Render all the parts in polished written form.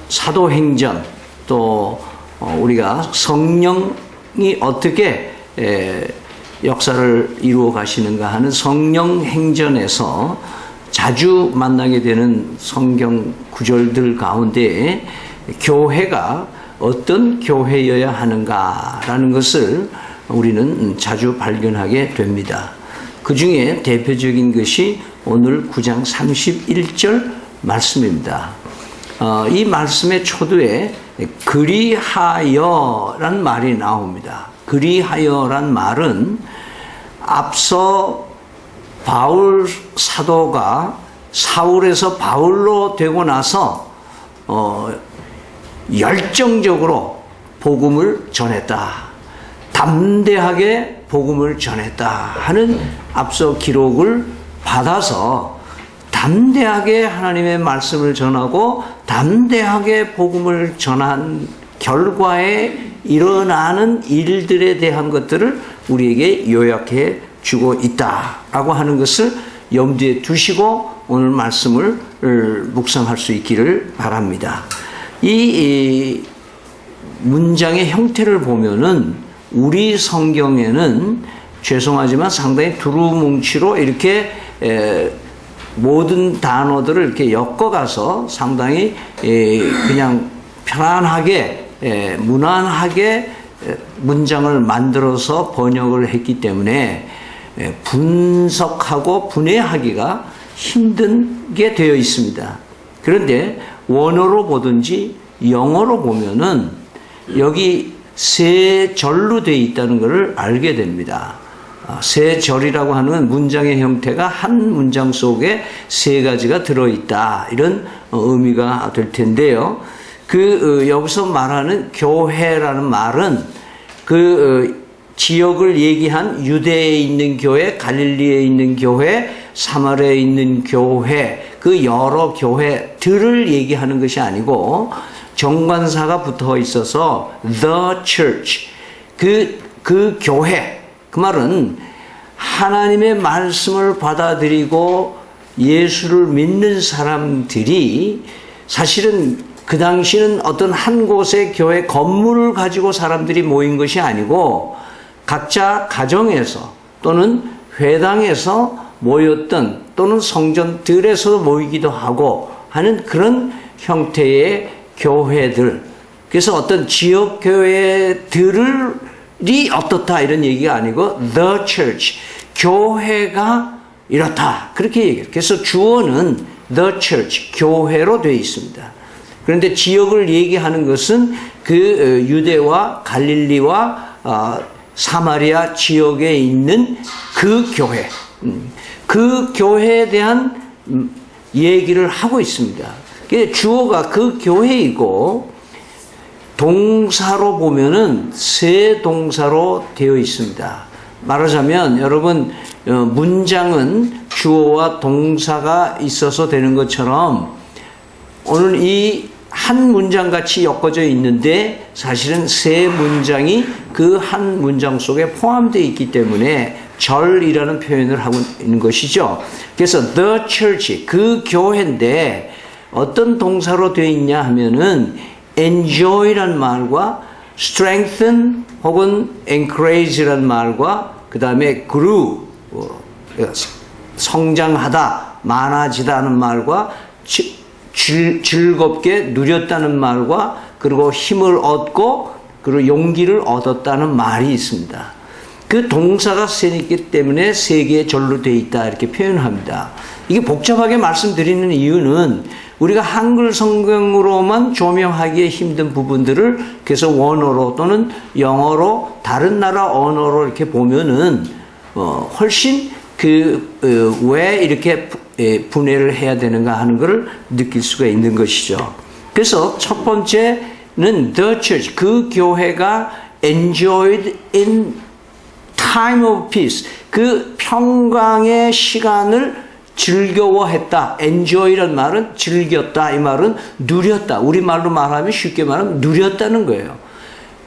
사도행전 또 우리가 성령이 어떻게 역사를 이루어 가시는가 하는 성령행전에서 자주 만나게 되는 성경 구절들 가운데 교회가 어떤 교회여야 하는가라는 것을 우리는 자주 발견하게 됩니다. 그 중에 대표적인 것이 오늘 9장 31절 말씀입니다. 이 말씀의 초두에 그리하여란 말이 나옵니다. 그리하여란 말은 앞서 바울 사도가 사울에서 바울로 되고 나서 열정적으로 복음을 전했다. 담대하게 복음을 전했다 하는 앞서 기록을 받아서 담대하게 하나님의 말씀을 전하고 담대하게 복음을 전한 결과에 일어나는 일들에 대한 것들을 우리에게 요약해 주고 있다라고 하는 것을 염두에 두시고 오늘 말씀을 묵상할 수 있기를 바랍니다. 이 문장의 형태를 보면은 우리 성경에는 죄송하지만 상당히 두루뭉치로 이렇게 모든 단어들을 이렇게 엮어가서 상당히 그냥 편안하게 무난하게 문장을 만들어서 번역을 했기 때문에 분석하고 분해하기가 힘든 게 되어 있습니다. 그런데 원어로 보든지 영어로 보면은 여기 세 절로 되어 있다는 것을 알게 됩니다. 세 절이라고 하는 문장의 형태가 한 문장 속에 세 가지가 들어있다 이런 의미가 될 텐데요. 여기서 말하는 교회라는 말은 지역을 얘기한 유대에 있는 교회, 갈릴리에 있는 교회, 사마리아에 있는 교회, 여러 교회들을 얘기하는 것이 아니고 정관사가 붙어 있어서 the church, 그 교회, 그 말은 하나님의 말씀을 받아들이고 예수를 믿는 사람들이 사실은 그 당시는 어떤 한 곳의 교회 건물을 가지고 사람들이 모인 것이 아니고 각자 가정에서 또는 회당에서 모였던 또는 성전들에서 모이기도 하고 하는 그런 형태의 교회들. 그래서 어떤 지역 교회들이 어떻다 이런 얘기가 아니고 the church, 교회가 이렇다 그렇게 얘기해요. 그래서 주어는 the church, 교회로 되어 있습니다. 그런데 지역을 얘기하는 것은 유대와 갈릴리와 사마리아 지역에 있는 그 교회, 그 교회에 대한 얘기를 하고 있습니다. 주어가 그 교회이고 동사로 보면은 세 동사로 되어 있습니다. 말하자면 여러분 문장은 주어와 동사가 있어서 되는 것처럼 오늘 이 한 문장 같이 엮어져 있는데 사실은 세 문장이 그 한 문장 속에 포함되어 있기 때문에 절이라는 표현을 하고 있는 것이죠. 그래서 the church, 그 교회인데 어떤 동사로 되어 있냐 하면은 enjoy란 말과 strengthen 혹은 encourage란 말과 그 다음에 grew, 성장하다, 많아지다는 말과 즐겁게 누렸다는 말과 그리고 힘을 얻고 그리고 용기를 얻었다는 말이 있습니다. 그 동사가 세있기 때문에 세 개의 절로 되어 있다 이렇게 표현합니다. 이게 복잡하게 말씀드리는 이유는 우리가 한글 성경으로만 조명하기에 힘든 부분들을 그래서 원어로 또는 영어로 다른 나라 언어로 이렇게 보면은 훨씬 왜 이렇게 분해를 해야 되는가 하는 것을 느낄 수가 있는 것이죠. 그래서 첫 번째는 the church, 그 교회가 enjoyed in time of peace, 그 평강의 시간을 즐거워했다. enjoy란 말은 즐겼다. 이 말은 누렸다. 우리말로 말하면 쉽게 말하면 누렸다는 거예요.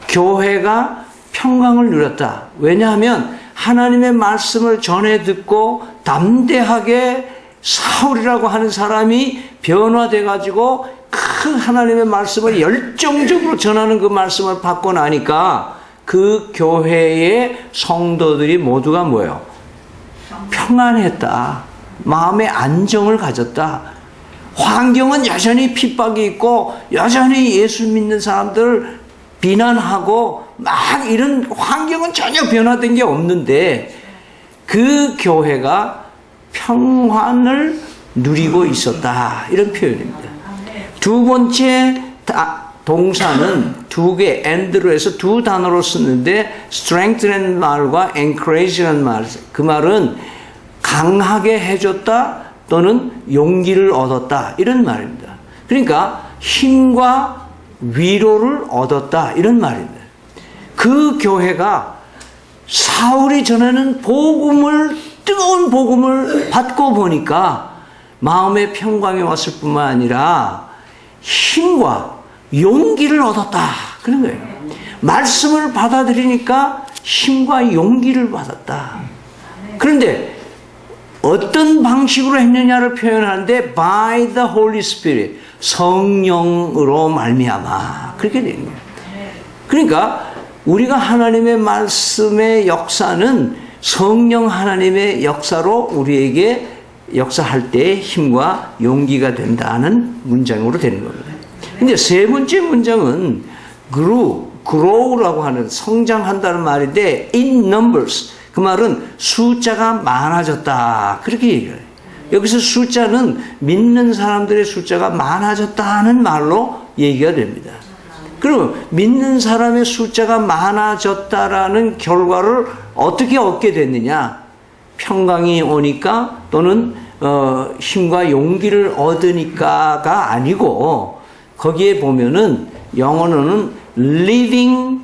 교회가 평강을 누렸다. 왜냐하면 하나님의 말씀을 전해 듣고 담대하게 사울이라고 하는 사람이 변화돼 가지고 하나님의 말씀을 열정적으로 전하는 그 말씀을 받고 나니까 그 교회의 성도들이 모두가 뭐예요? 평안했다. 마음의 안정을 가졌다. 환경은 여전히 핍박이 있고 여전히 예수 믿는 사람들을 비난하고 막 이런 환경은 전혀 변화된 게 없는데 그 교회가 평안을 누리고 있었다. 이런 표현입니다. 두 번째 동사는 두 개, and로 해서 두 단어로 쓰는데 strength라는 말과 encourage라는 말. 그 말은 강하게 해줬다 또는 용기를 얻었다. 이런 말입니다. 그러니까 힘과 위로를 얻었다. 이런 말입니다. 그 교회가 사울이 전하는 복음을, 뜨거운 복음을 받고 보니까 마음의 평강이 왔을 뿐만 아니라 힘과 용기를 얻었다. 그런 거예요. 말씀을 받아들이니까 힘과 용기를 받았다. 그런데 어떤 방식으로 했느냐를 표현하는데 by the Holy Spirit, 성령으로 말미암아 그렇게 되는 거예요. 그러니까 우리가 하나님의 말씀의 역사는 성령 하나님의 역사로 우리에게 역사할 때의 힘과 용기가 된다는 문장으로 되는 겁니다. 근데 세 번째 문장은 grow라고 하는 성장한다는 말인데 in numbers, 그 말은 숫자가 많아졌다 그렇게 얘기해요. 여기서 숫자는 믿는 사람들의 숫자가 많아졌다는 말로 얘기가 됩니다. 그럼 믿는 사람의 숫자가 많아졌다라는 결과를 어떻게 얻게 됐느냐? 평강이 오니까 또는 힘과 용기를 얻으니까가 아니고 거기에 보면은 영어로는 living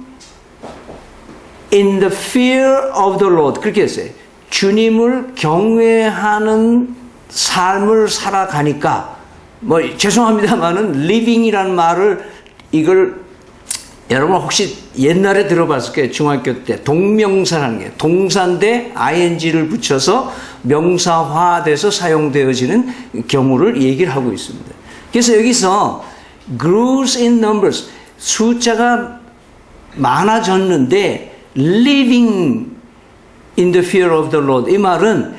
in the fear of the Lord 그렇게 했어요. 주님을 경외하는 삶을 살아가니까 뭐 죄송합니다만은 living이라는 말을 이걸 여러분 혹시 옛날에 들어봤을 거예요. 중학교 때 동명사라는 게 동사인데 ing를 붙여서 명사화돼서 사용되어지는 경우를 얘기를 하고 있습니다. 그래서 여기서 grows in numbers 숫자가 많아졌는데 living in the fear of the Lord 이 말은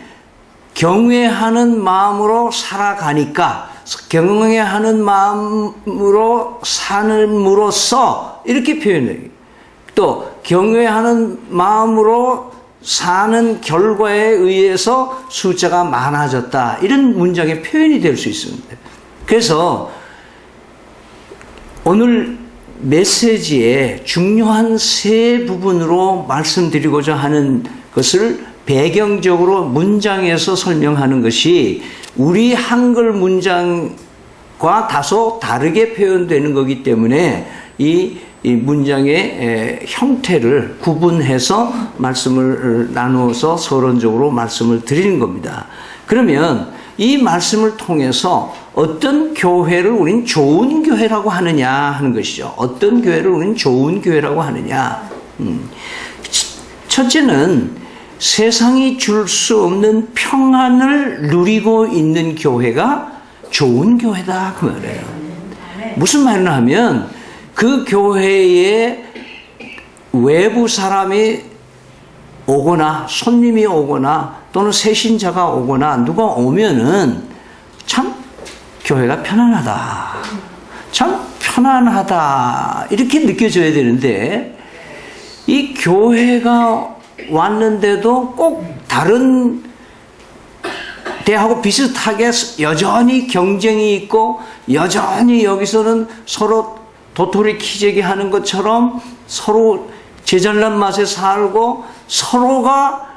경외하는 마음으로 살아가니까 경외하는 마음으로 삶으로써 이렇게 표현해요. 또 경외하는 마음으로 사는 결과에 의해서 숫자가 많아졌다. 이런 문장의 표현이 될 수 있습니다. 그래서 오늘 메시지의 중요한 세 부분으로 말씀드리고자 하는 것을 배경적으로 문장에서 설명하는 것이 우리 한글 문장과 다소 다르게 표현되는 거기 때문에 이 문장의 형태를 구분해서 말씀을 나누어서 서론적으로 말씀을 드리는 겁니다. 그러면 이 말씀을 통해서 어떤 교회를 우린 좋은 교회라고 하느냐 하는 것이죠. 어떤 교회를 우린 좋은 교회라고 하느냐. 첫째는 세상이 줄 수 없는 평안을 누리고 있는 교회가 좋은 교회다 그 말이에요. 무슨 말이냐 하면 그 교회에 외부 사람이 오거나 손님이 오거나 또는 새신자가 오거나 누가 오면은 참 교회가 편안하다. 참 편안하다. 이렇게 느껴져야 되는데 이 교회가 왔는데도 꼭 다른 때하고 비슷하게 여전히 경쟁이 있고 여전히 여기서는 서로 도토리 키재기 하는 것처럼 서로 제잘난 맛에 살고 서로가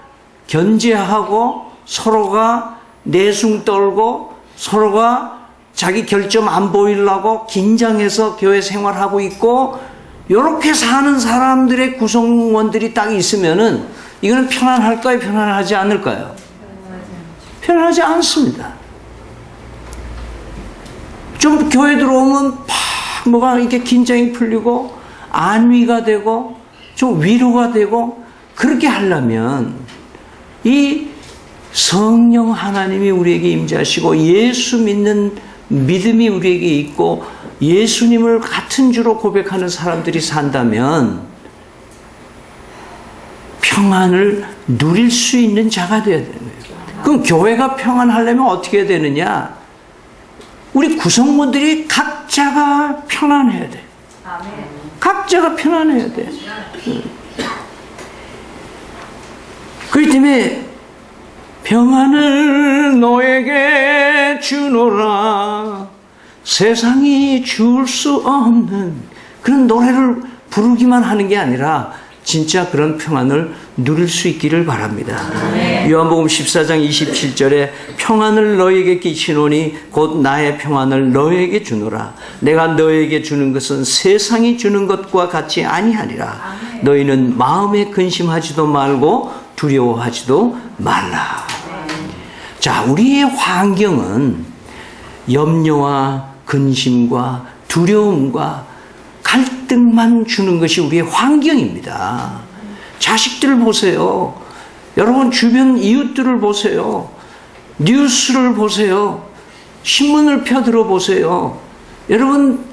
견제하고 서로가 내숭 떨고 서로가 자기 결점 안 보이려고 긴장해서 교회 생활하고 있고 이렇게 사는 사람들의 구성원들이 딱 있으면은 이거는 편안할까요? 편안하지 않을까요? 편안하지 않습니다. 좀 교회 들어오면 막 뭐가 이렇게 긴장이 풀리고 안위가 되고 좀 위로가 되고 그렇게 하려면 이 성령 하나님이 우리에게 임재하시고 예수 믿는 믿음이 우리에게 있고 예수님을 같은 주로 고백하는 사람들이 산다면 평안을 누릴 수 있는 자가 되어야 되는 거예요. 그럼 교회가 평안하려면 어떻게 해야 되느냐? 우리 구성원들이 각자가 편안해야 돼. 각자가 편안해야 돼. 그렇기 때문에 평안을 너에게 주노라 세상이 줄 수 없는 그런 노래를 부르기만 하는 게 아니라 진짜 그런 평안을 누릴 수 있기를 바랍니다. 요한복음 14장 27절에 평안을 너에게 끼치노니 곧 나의 평안을 너에게 주노라. 내가 너에게 주는 것은 세상이 주는 것과 같이 아니하니라. 너희는 마음에 근심하지도 말고 두려워하지도 말라. 자, 우리의 환경은 염려와 근심과 두려움과 갈등만 주는 것이 우리의 환경입니다. 자식들 보세요. 여러분 주변 이웃들을 보세요. 뉴스를 보세요. 신문을 펴들어 보세요. 여러분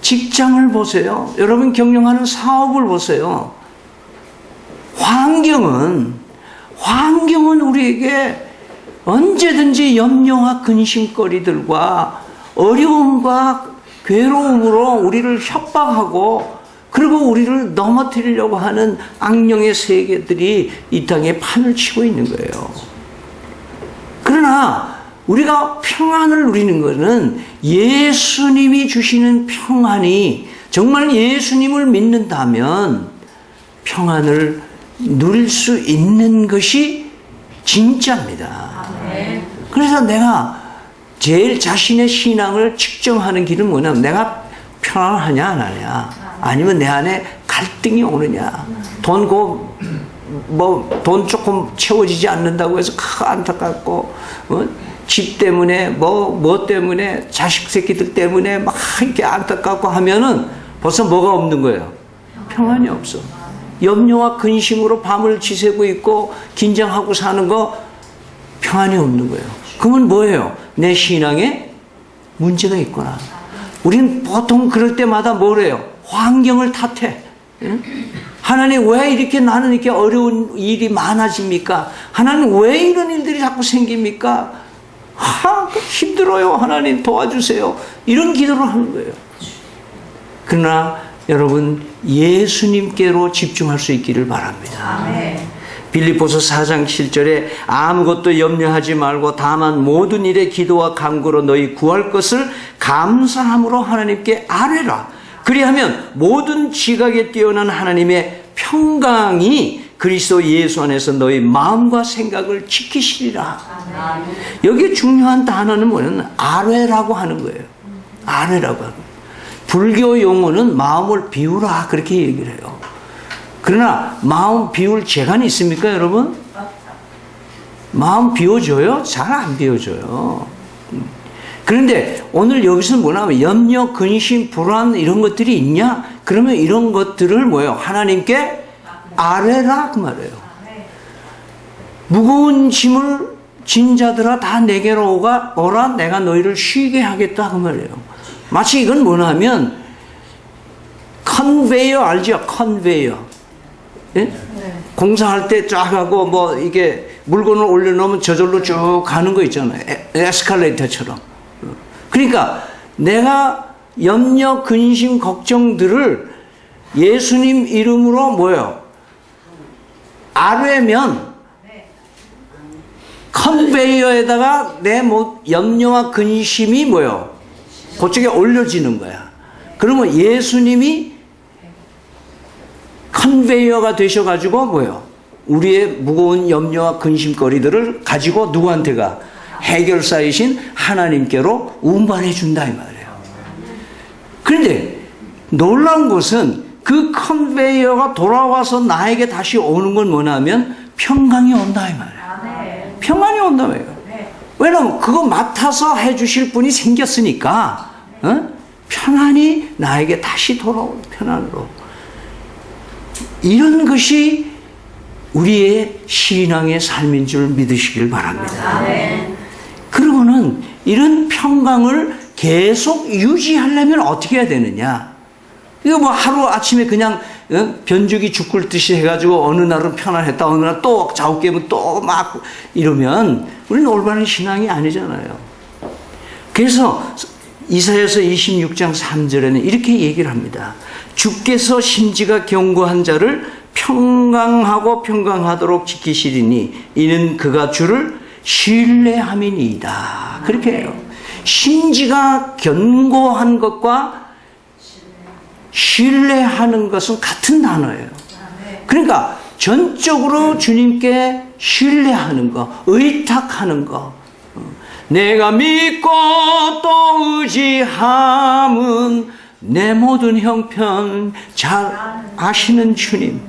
직장을 보세요. 여러분 경영하는 사업을 보세요. 환경은 우리에게 언제든지 염려와 근심거리들과 어려움과 괴로움으로 우리를 협박하고 그리고 우리를 넘어뜨리려고 하는 악령의 세계들이 이 땅에 판을 치고 있는 거예요. 그러나 우리가 평안을 누리는 것은 예수님이 주시는 평안이 정말 예수님을 믿는다면 평안을 누릴 수 있는 것이 진짜입니다. 그래서 내가 제일 자신의 신앙을 측정하는 길은 뭐냐면 내가 편안하냐 안 하냐 아니면 내 안에 갈등이 오느냐 돈 조금 채워지지 않는다고 해서 안타깝고 집 때문에 뭐 때문에 자식 새끼들 때문에 막 이렇게 안타깝고 하면은 벌써 뭐가 없는 거예요? 평안이 없어. 염려와 근심으로 밤을 지새고 있고 긴장하고 사는 거 평안이 없는 거예요. 그러면 뭐예요? 내 신앙에 문제가 있구나. 우리는 보통 그럴 때마다 뭐래요? 환경을 탓해. 응? 하나님 왜 이렇게 나는 이렇게 어려운 일이 많아집니까? 하나님 왜 이런 일들이 자꾸 생깁니까? 힘들어요. 하나님 도와주세요. 이런 기도를 하는 거예요. 그러나 여러분 예수님께로 집중할 수 있기를 바랍니다. 아멘. 빌립보서 4장 7절에 아무것도 염려하지 말고 다만 모든 일에 기도와 간구로 너희 구할 것을 감사함으로 하나님께 아뢰라. 그리하면 모든 지각에 뛰어난 하나님의 평강이 그리스도 예수 안에서 너희 마음과 생각을 지키시리라. 여기 중요한 단어는 뭐냐면 아뢰라고 하는 거예요. 아뢰라고 하는 거예요. 불교 용어는 마음을 비우라 그렇게 얘기를 해요. 그러나 마음 비울 재간이 있습니까 여러분? 마음 비워줘요? 잘 안 비워줘요. 그런데 오늘 여기서는 뭐냐면 염려, 근심, 불안 이런 것들이 있냐? 그러면 이런 것들을 뭐예요? 하나님께 아뢰라 그 말이에요. 무거운 짐을 진 자들아 다 내게로 오라 내가 너희를 쉬게 하겠다 그 말이에요. 마치 이건 뭐냐면 컨베이어 알죠? 컨베이어. 예? 공사할 때 쫙 하고 이게 물건을 올려놓으면 저절로 쭉 가는 거 있잖아요. 에스컬레이터처럼. 그러니까 내가 염려, 근심, 걱정들을 예수님 이름으로 뭐예요? 아뢰면 컨베이어에다가 내 염려와 근심이 뭐예요? 그쪽에 올려지는 거야. 그러면 예수님이 컨베이어가 되셔가지고 뭐예요? 우리의 무거운 염려와 근심거리들을 가지고 누구한테가? 해결사이신 하나님께로 운반해 준다 이 말이에요. 그런데 놀라운 것은 그 컨베이어가 돌아와서 나에게 다시 오는 건 뭐냐면 평강이 온다 이 말이에요. 평안이 온다 말이에요. 왜냐면 그거 맡아서 해주실 분이 생겼으니까 편안히 나에게 다시 돌아오는 편안으로. 이런 것이 우리의 신앙의 삶인 줄 믿으시길 바랍니다. 그러고는 이런 평강을 계속 유지하려면 어떻게 해야 되느냐? 이거 뭐 하루 아침에 그냥 변죽이 죽 끓듯이 해가지고 어느 날은 편안했다 어느 날 또 자고 깨면 또 막 이러면 우리는 올바른 신앙이 아니잖아요. 그래서 이사야서 26장 3절에는 이렇게 얘기를 합니다. 주께서 심지가 견고한 자를 평강하고 평강하도록 지키시리니 이는 그가 주를 신뢰함이니이다. 그렇게 해요. 심지가 견고한 것과 신뢰하는 것은 같은 단어예요. 그러니까 전적으로 주님께 신뢰하는 거, 의탁하는 거. 내가 믿고 또 의지함은 내 모든 형편 잘 아시는 주님.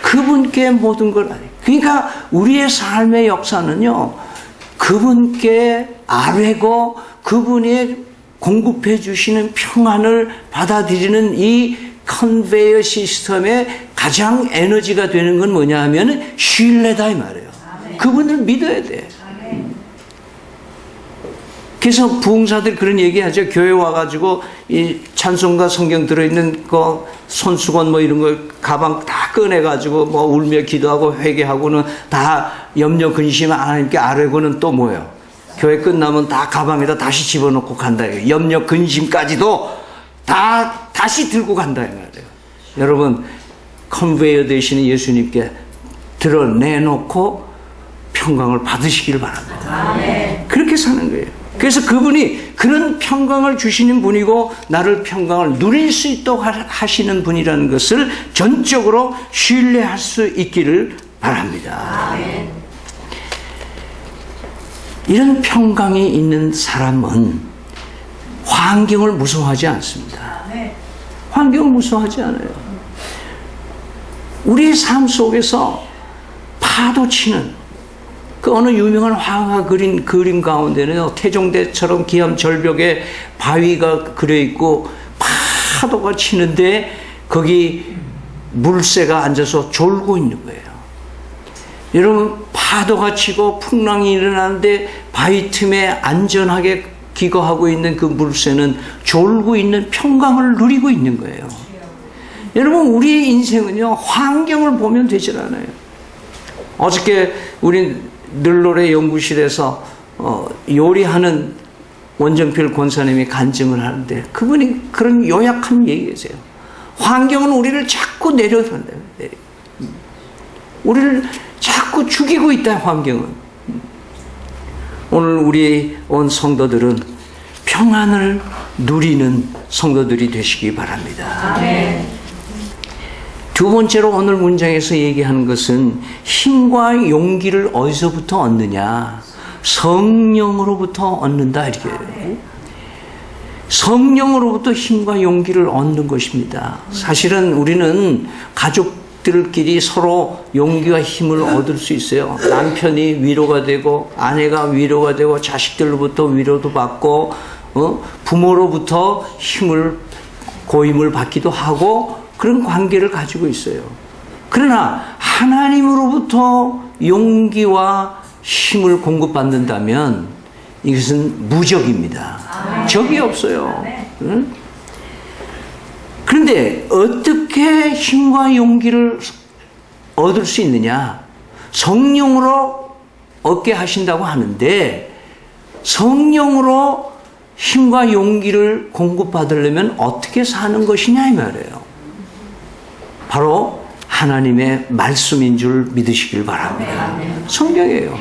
그분께 모든 걸 알아요. 그러니까 우리의 삶의 역사는요, 그분께 아뢰고 그분이 공급해 주시는 평안을 받아들이는 이 컨베이어 시스템의 가장 에너지가 되는 건 뭐냐 하면 신뢰다 이 말이에요. 그분을 믿어야 돼. 그래서 부흥사들 그런 얘기하죠. 교회 와가지고 이 찬송가 성경 들어있는 거 손수건 뭐 이런 거 가방 다 꺼내가지고 뭐 울며 기도하고 회개하고는 다 염려 근심 하나님께 아뢰고는 또 뭐예요? 교회 끝나면 다 가방에다 다시 집어넣고 간다. 염려 근심까지도 다 다시 들고 간다 이 말이에요. 여러분 컨베이어 되시는 예수님께 드러내놓고 평강을 받으시길 바랍니다. 그렇게 사는 거예요. 그래서 그분이 그런 평강을 주시는 분이고 나를 평강을 누릴 수 있도록 하시는 분이라는 것을 전적으로 신뢰할 수 있기를 바랍니다. 이런 평강이 있는 사람은 환경을 무서워하지 않습니다. 환경을 무서워하지 않아요. 우리의 삶 속에서 파도 치는 그 어느 유명한 화가 그린 그림 가운데는 태종대처럼 기암 절벽에 바위가 그려 있고 파도가 치는데 거기 물새가 앉아서 졸고 있는 거예요. 여러분 파도가 치고 풍랑이 일어나는데 바위 틈에 안전하게 기거하고 있는 그 물새는 졸고 있는 평강을 누리고 있는 거예요. 여러분 우리의 인생은요 환경을 보면 되질 않아요. 어저께 우리 늘노래 연구실에서 요리하는 원정필 권사님이 간증을 하는데 그분이 그런 요약한 얘기세요. 환경은 우리를 자꾸 내려간다. 우리를 자꾸 죽이고 있다. 환경은. 오늘 우리 온 성도들은 평안을 누리는 성도들이 되시기 바랍니다. 아멘. 두 번째로 오늘 문장에서 얘기하는 것은 힘과 용기를 어디서부터 얻느냐? 성령으로부터 얻는다 이렇게. 성령으로부터 힘과 용기를 얻는 것입니다. 사실은 우리는 가족들끼리 서로 용기와 힘을 얻을 수 있어요. 남편이 위로가 되고 아내가 위로가 되고 자식들로부터 위로도 받고 부모로부터 고임을 받기도 하고 그런 관계를 가지고 있어요. 그러나 하나님으로부터 용기와 힘을 공급받는다면 이것은 무적입니다. 적이 없어요. 응? 그런데 어떻게 힘과 용기를 얻을 수 있느냐? 성령으로 얻게 하신다고 하는데 성령으로 힘과 용기를 공급받으려면 어떻게 사는 것이냐 이 말이에요. 바로 하나님의 말씀인 줄 믿으시길 바랍니다. 성경이에요.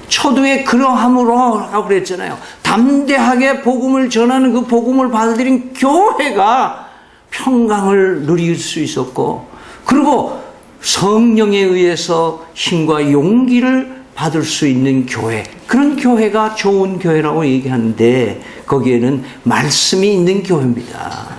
초두에 그러함으로 라고 그랬잖아요. 담대하게 복음을 전하는 그 복음을 받아들인 교회가 평강을 누릴 수 있었고 그리고 성령에 의해서 힘과 용기를 받을 수 있는 교회, 그런 교회가 좋은 교회라고 얘기하는데 거기에는 말씀이 있는 교회입니다.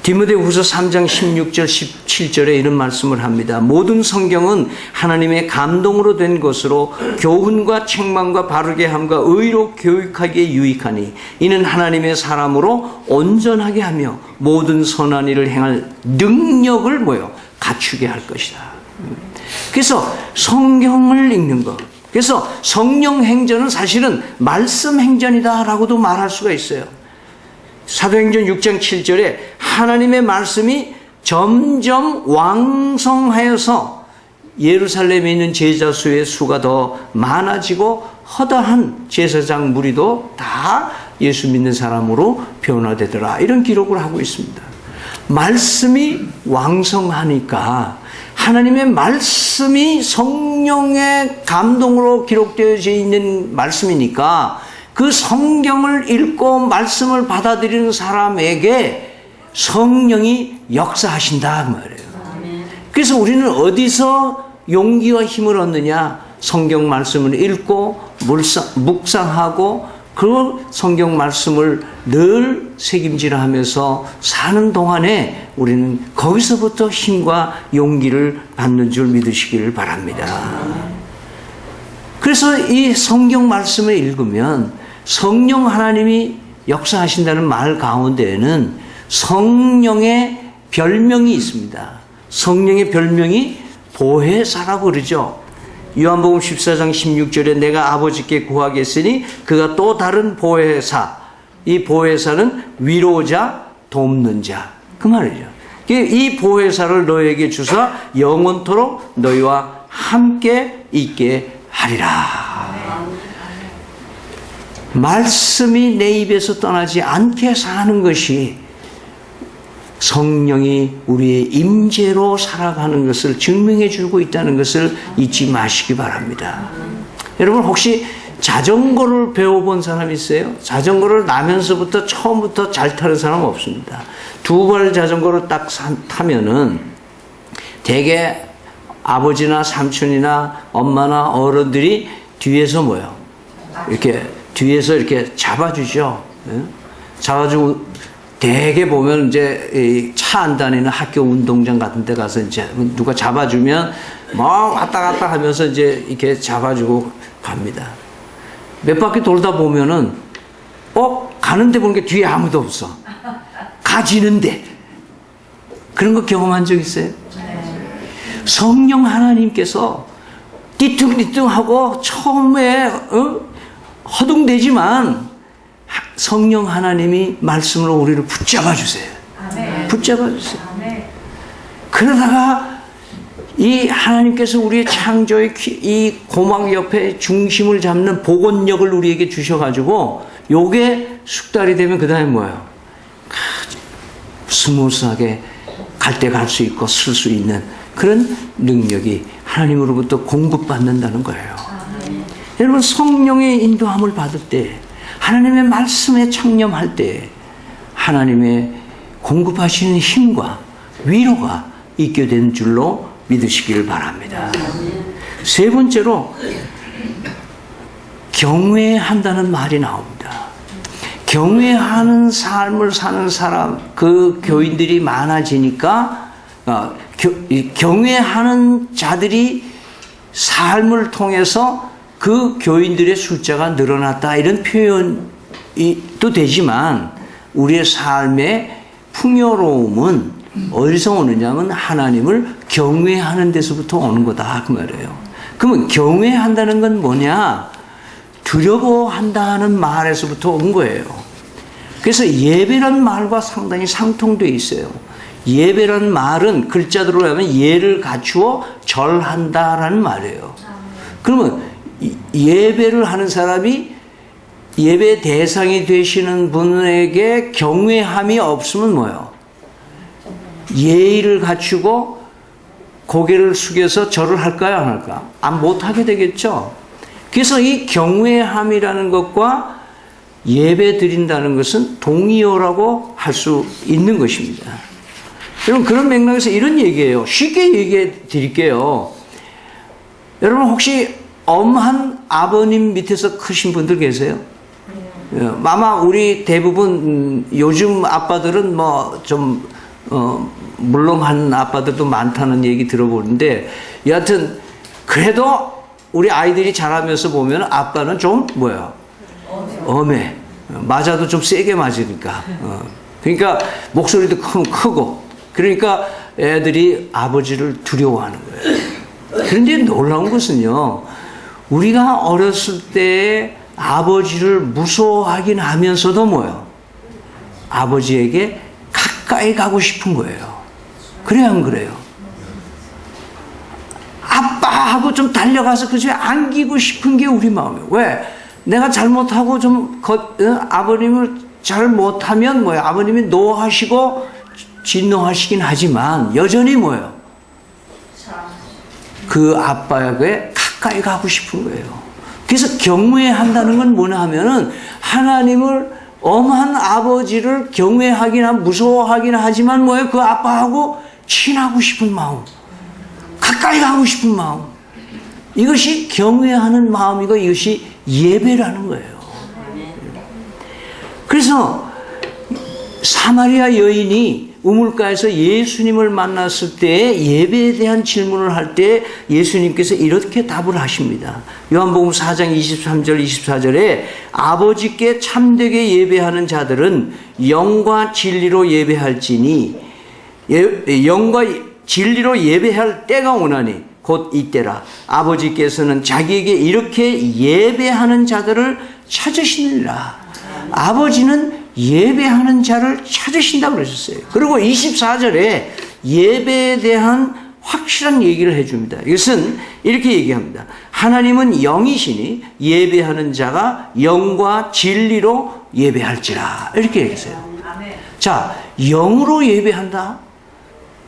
디모데후서 3장 16절 17절에 이런 말씀을 합니다. 모든 성경은 하나님의 감동으로 된 것으로 교훈과 책망과 바르게 함과 의로 교육하기에 유익하니 이는 하나님의 사람으로 온전하게 하며 모든 선한 일을 행할 능력을 갖추게 할 것이다. 그래서 성경을 읽는 것, 그래서 성령 행전은 사실은 말씀 행전이다라고도 말할 수가 있어요. 사도행전 6장 7절에 하나님의 말씀이 점점 왕성하여서 예루살렘에 있는 제자 수의 수가 더 많아지고 허다한 제사장 무리도 다 예수 믿는 사람으로 변화되더라. 이런 기록을 하고 있습니다. 말씀이 왕성하니까 하나님의 말씀이 성령의 감동으로 기록되어져 있는 말씀이니까 그 성경을 읽고 말씀을 받아들이는 사람에게 성령이 역사하신다 그 말이에요. 그래서 우리는 어디서 용기와 힘을 얻느냐? 성경 말씀을 읽고 묵상하고 그 성경 말씀을 늘 책임질하면서 사는 동안에 우리는 거기서부터 힘과 용기를 받는 줄 믿으시기를 바랍니다. 그래서 이 성경 말씀을 읽으면 성령 하나님이 역사하신다는 말 가운데에는 성령의 별명이 있습니다. 성령의 별명이 보혜사라고 그러죠. 요한복음 14장 16절에 내가 아버지께 구하겠으니 그가 또 다른 보혜사, 이 보혜사는 위로자, 돕는 자 그 말이죠. 이 보혜사를 너에게 주사 영원토록 너희와 함께 있게 하리라. 말씀이 내 입에서 떠나지 않게 사는 것이 성령이 우리의 임재로 살아가는 것을 증명해 주고 있다는 것을 잊지 마시기 바랍니다. 여러분 혹시 자전거를 배워본 사람 있어요? 자전거를 나면서부터 처음부터 잘 타는 사람 없습니다. 두 발 자전거를 딱 타면은 대개 아버지나 삼촌이나 엄마나 어른들이 뒤에서 뭐요? 이렇게 뒤에서 이렇게 잡아주죠. 잡아주고 대개 보면 이제 차 안 다니는 학교 운동장 같은 데 가서 이제 누가 잡아주면 막 왔다 갔다 하면서 이제 이렇게 잡아주고 갑니다. 몇 바퀴 돌다 보면은 가는데 보니까 뒤에 아무도 없어. 가지는데. 그런 거 경험한 적 있어요? 성령 하나님께서 띠뚱띠뚱하고 처음에 허둥대지만 성령 하나님이 말씀으로 우리를 붙잡아 주세요. 붙잡아 주세요. 그러다가 이 하나님께서 우리의 창조의 이 고막 옆에 중심을 잡는 복원력을 우리에게 주셔가지고 요게 숙달이 되면 그 다음에 뭐예요? 스무스하게 갈 때 갈 수 있고 쓸 수 있는 그런 능력이 하나님으로부터 공급받는다는 거예요. 여러분 성령의 인도함을 받을 때 하나님의 말씀에 창념할 때 하나님의 공급하시는 힘과 위로가 있게 된 줄로 믿으시길 바랍니다. 세 번째로 경외한다는 말이 나옵니다. 경외하는 삶을 사는 사람, 그 교인들이 많아지니까 경외하는 자들이 삶을 통해서 그 교인들의 숫자가 늘어났다 이런 표현도 되지만 우리의 삶의 풍요로움은 어디서 오느냐면 하나님을 경외하는 데서부터 오는 거다 그 말이에요. 그러면 경외한다는 건 뭐냐? 두려워한다는 말에서부터 온 거예요. 그래서 예배란 말과 상당히 상통되어 있어요. 예배란 말은 글자대로 하면 예를 갖추어 절한다라는 말이에요. 그러면 예배를 하는 사람이 예배 대상이 되시는 분에게 경외함이 없으면 뭐예요? 예의를 갖추고 고개를 숙여서 절을 할까요? 안 할까? 못하게 되겠죠. 그래서 이 경외함이라는 것과 예배 드린다는 것은 동의어라고 할 수 있는 것입니다. 여러분 그런 맥락에서 이런 얘기예요. 쉽게 얘기해 드릴게요. 여러분 혹시 엄한 아버님 밑에서 크신 분들 계세요? 아마 우리 대부분 요즘 아빠들은 뭐 좀 물렁한 아빠들도 많다는 얘기 들어보는데 여하튼 그래도 우리 아이들이 자라면서 보면 아빠는 좀 뭐야? 엄해. 맞아도 좀 세게 맞으니까. 그러니까 목소리도 크고 그러니까 애들이 아버지를 두려워하는 거예요. 그런데 놀라운 것은요. 우리가 어렸을 때 아버지를 무서워하긴 하면서도 뭐예요? 아버지에게 가까이 가고 싶은 거예요. 그래요, 안 그래요? 아빠하고 좀 달려가서 그 집에 안기고 싶은 게 우리 마음이에요. 왜? 내가 잘못하고 아버님을 잘 못하면 뭐예요? 아버님이 노하시고 진노하시긴 하지만 여전히 뭐예요? 그 아빠에게 가까이 가고 싶은 거예요. 그래서 경외한다는 건 뭐냐 하면은 하나님을 엄한 아버지를 경외하기나 무서워하기나 하지만 뭐예요? 그 아빠하고 친하고 싶은 마음, 가까이 가고 싶은 마음, 이것이 경외하는 마음이고 이것이 예배라는 거예요. 그래서 사마리아 여인이 우물가에서 예수님을 만났을 때 예배에 대한 질문을 할 때 예수님께서 이렇게 답을 하십니다. 요한복음 4장 23절 24절에 아버지께 참되게 예배하는 자들은 영과 진리로 예배할지니 영과 진리로 예배할 때가 오나니 곧 이때라. 아버지께서는 자기에게 이렇게 예배하는 자들을 찾으시느니라. 아버지는 예배하는 자를 찾으신다고 그러셨어요. 그리고 24절에 예배에 대한 확실한 얘기를 해줍니다. 이것은 이렇게 얘기합니다. 하나님은 영이시니 예배하는 자가 영과 진리로 예배할지라. 이렇게 얘기했어요. 자, 영으로 예배한다.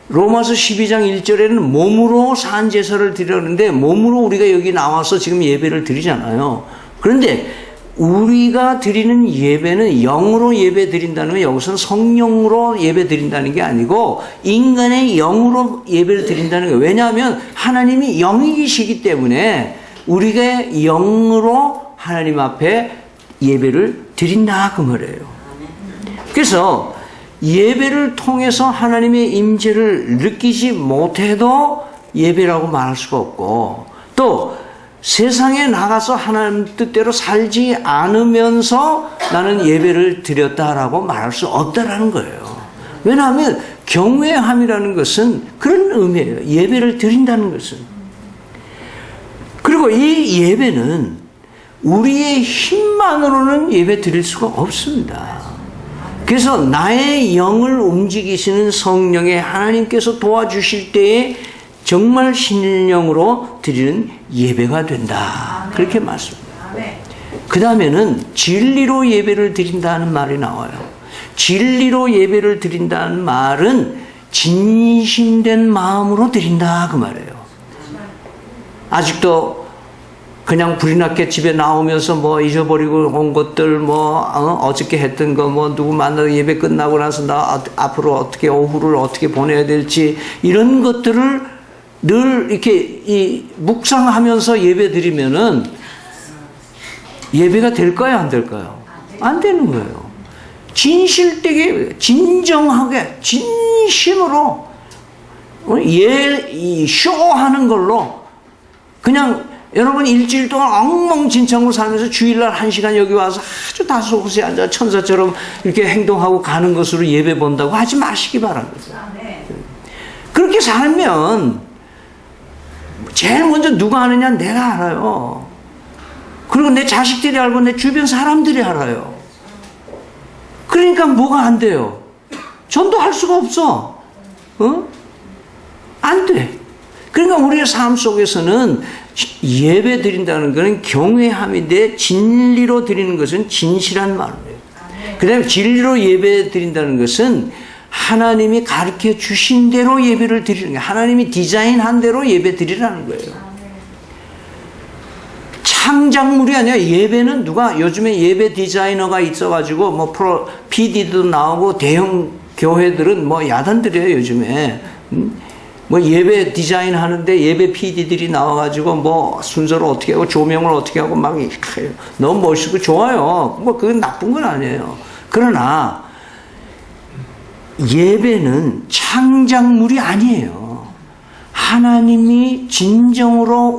로마서 12장 1절에는 몸으로 산 제사를 드리는데 몸으로 우리가 여기 나와서 지금 예배를 드리잖아요. 그런데 우리가 드리는 예배는 영으로 예배 드린다는 건 여기서는 성령으로 예배 드린다는 게 아니고 인간의 영으로 예배를 드린다는 거예요. 왜냐하면 하나님이 영이시기 때문에 우리가 영으로 하나님 앞에 예배를 드린다 그 말이에요. 그래서 예배를 통해서 하나님의 임재를 느끼지 못해도 예배라고 말할 수가 없고 또 세상에 나가서 하나님 뜻대로 살지 않으면서 나는 예배를 드렸다라고 말할 수 없다라는 거예요. 왜냐하면 경외함이라는 것은 그런 의미예요. 예배를 드린다는 것은. 그리고 이 예배는 우리의 힘만으로는 예배 드릴 수가 없습니다. 그래서 나의 영을 움직이시는 성령의 하나님께서 도와주실 때에 정말 신령으로 드리는 예배가 된다. 그렇게 말씀합니다. 그 다음에는 진리로 예배를 드린다는 말이 나와요. 진리로 예배를 드린다는 말은 진심된 마음으로 드린다 그 말이에요. 아직도 그냥 불이 났게 집에 나오면서 뭐 잊어버리고 온 것들 어저께 했던 거 누구 만나서 예배 끝나고 나서 나 앞으로 어떻게 오후를 어떻게 보내야 될지 이런 것들을 늘 이렇게 묵상하면서 예배 드리면은 예배가 될까요? 안 될까요? 안 되는 거예요. 진실되게, 진정하게, 진심으로 쇼하는 걸로 그냥 여러분 일주일 동안 엉망진창으로 살면서 주일날 1시간 여기 와서 아주 다소곳에 앉아 천사처럼 이렇게 행동하고 가는 것으로 예배 본다고 하지 마시기 바랍니다. 그렇게 살면 제일 먼저 누가 아느냐? 내가 알아요. 그리고 내 자식들이 알고 내 주변 사람들이 알아요. 그러니까 뭐가 안 돼요? 전도할 수가 없어. 안 돼. 그러니까 우리의 삶 속에서는 예배 드린다는 것은 경외함인데 진리로 드리는 것은 진실한 말이에요. 그 다음에 진리로 예배 드린다는 것은 하나님이 가르쳐 주신 대로 예배를 드리는 거예요. 하나님이 디자인한 대로 예배 드리라는 거예요. 창작물이 아니라 예배는 누가 요즘에 예배 디자이너가 있어가지고 PD도 나오고 대형 교회들은 야단들이에요 요즘에. 예배 디자인 하는데 예배 PD들이 나와가지고 순서를 어떻게 하고 조명을 어떻게 하고 너무 멋있고 좋아요. 그건 나쁜 건 아니에요. 그러나 예배는 창작물이 아니에요. 하나님이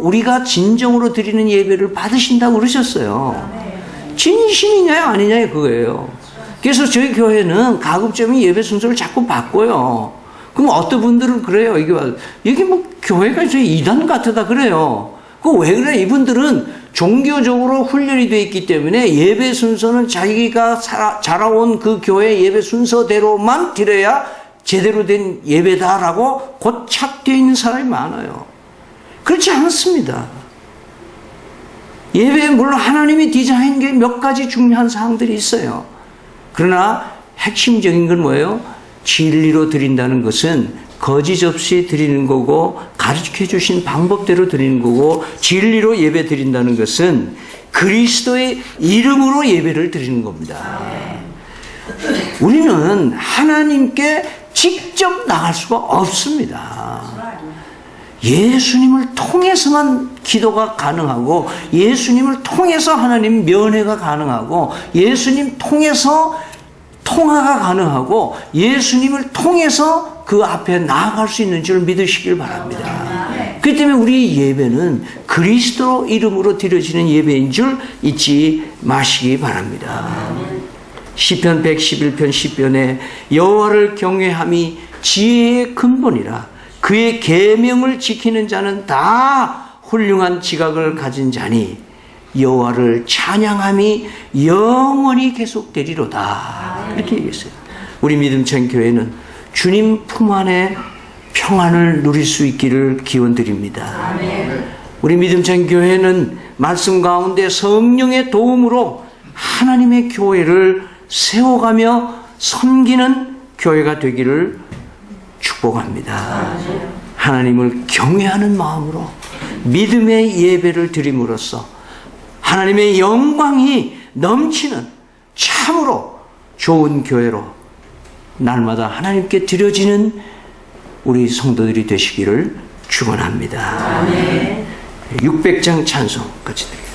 우리가 진정으로 드리는 예배를 받으신다고 그러셨어요. 진심이냐 아니냐 그거예요. 그래서 저희 교회는 가급적이면 예배 순서를 자꾸 바꿔요. 그럼 어떤 분들은 그래요. 이게 교회가 이제 이단 같다 그래요. 그 왜 그래? 이분들은 종교적으로 훈련이 되어 있기 때문에 예배 순서는 자기가 자라온 그 교회 예배 순서대로만 드려야 제대로 된 예배다라고 고착되어 있는 사람이 많아요. 그렇지 않습니다. 예배에 물론 하나님이 디자인한 게 몇 가지 중요한 사항들이 있어요. 그러나 핵심적인 건 뭐예요? 진리로 드린다는 것은 거짓 없이 드리는 거고, 가르쳐 주신 방법대로 드리는 거고, 진리로 예배 드린다는 것은 그리스도의 이름으로 예배를 드리는 겁니다. 우리는 하나님께 직접 나갈 수가 없습니다. 예수님을 통해서만 기도가 가능하고, 예수님을 통해서 하나님 면회가 가능하고, 예수님 통해서 통화가 가능하고, 예수님을 통해서 그 앞에 나아갈 수 있는 줄 믿으시길 바랍니다. 그렇기 때문에 우리 예배는 그리스도 이름으로 드려지는 예배인 줄 잊지 마시기 바랍니다. 시편 111편 10편에 여호와를 경외함이 지혜의 근본이라 그의 계명을 지키는 자는 다 훌륭한 지각을 가진 자니 여호와를 찬양함이 영원히 계속되리로다. 이렇게 얘기했어요. 우리 믿음찬 교회는 주님 품 안에 평안을 누릴 수 있기를 기원드립니다. 우리 믿음찬 교회는 말씀 가운데 성령의 도움으로 하나님의 교회를 세워가며 섬기는 교회가 되기를 축복합니다. 하나님을 경외하는 마음으로 믿음의 예배를 드림으로써 하나님의 영광이 넘치는 참으로 좋은 교회로 날마다 하나님께 드려지는 우리 성도들이 되시기를 축원합니다. 600장 찬송 같이 드립니다.